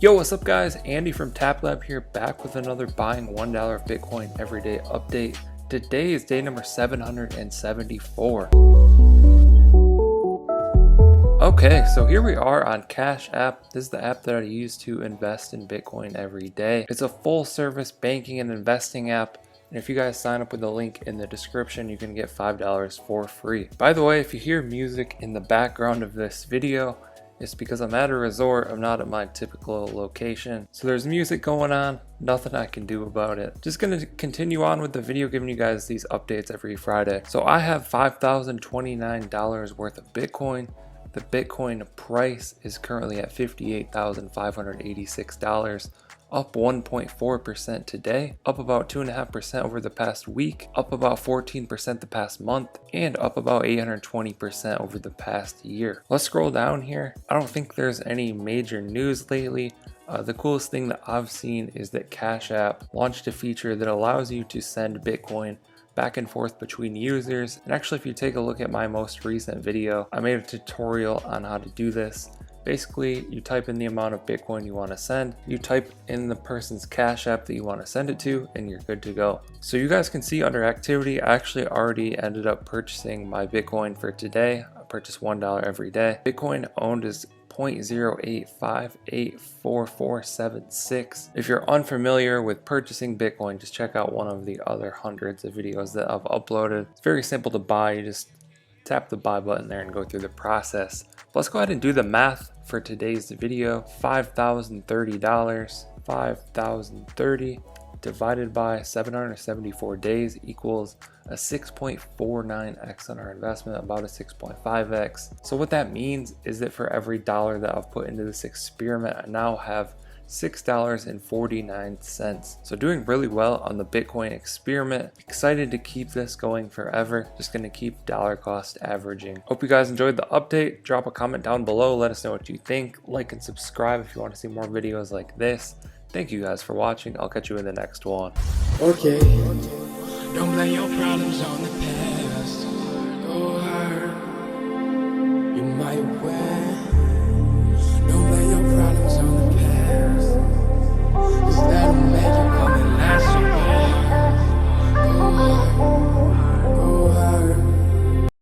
Yo, what's up guys? Andy from TapLab here, back with another buying $1 Bitcoin everyday update. Today is day number 774. Okay, so here we are on Cash App. This is the app that I use to invest in Bitcoin every day. It's a full service banking and investing app. And if you guys sign up with the link in the description, you can get $5 for free. By the way, if you hear music in the background of this video, it's because I'm at a resort. I'm not at my typical location. So there's music going on, nothing I can do about it. Just gonna continue on with the video, giving you guys these updates every Friday. So I have $5,029 worth of Bitcoin. The Bitcoin price is currently at $58,586, up 1.4% today, up about 2.5% over the past week, up about 14% the past month, and up about 820% over the past year. Let's scroll down here. I don't think there's any major news lately. The coolest thing that I've seen is that Cash App launched a feature that allows you to send Bitcoin back and forth between users. And actually, if you take a look at my most recent video, I made a tutorial on how to do this. Basically, you type in the amount of Bitcoin you want to send, you type in the person's Cash App that you want to send it to, and you're good to go. So you guys can see under activity, I actually already ended up purchasing my Bitcoin for today. I purchased $1 every day. Bitcoin owned is 0.085844476. If you're unfamiliar with purchasing Bitcoin, just check out one of the other hundreds of videos that I've uploaded. It's very simple to buy. You just tap the buy button there and go through the process. Let's go ahead and do the math for today's video. $5,030, 5,030 divided by 774 days equals a 6.49x on our investment, about a 6.5x. So what that means is that for every dollar that I've put into this experiment, I now have $6.49. So doing really well on the Bitcoin experiment. Excited to keep this going forever. Just gonna keep dollar cost averaging. Hope you guys enjoyed the update. Drop a comment down below. Let us know what you think. Like and subscribe if you want to see more videos like this. Thank you guys for watching. I'll catch you in the next one. Okay. Don't blame your problems on the past. Go hard. You might win.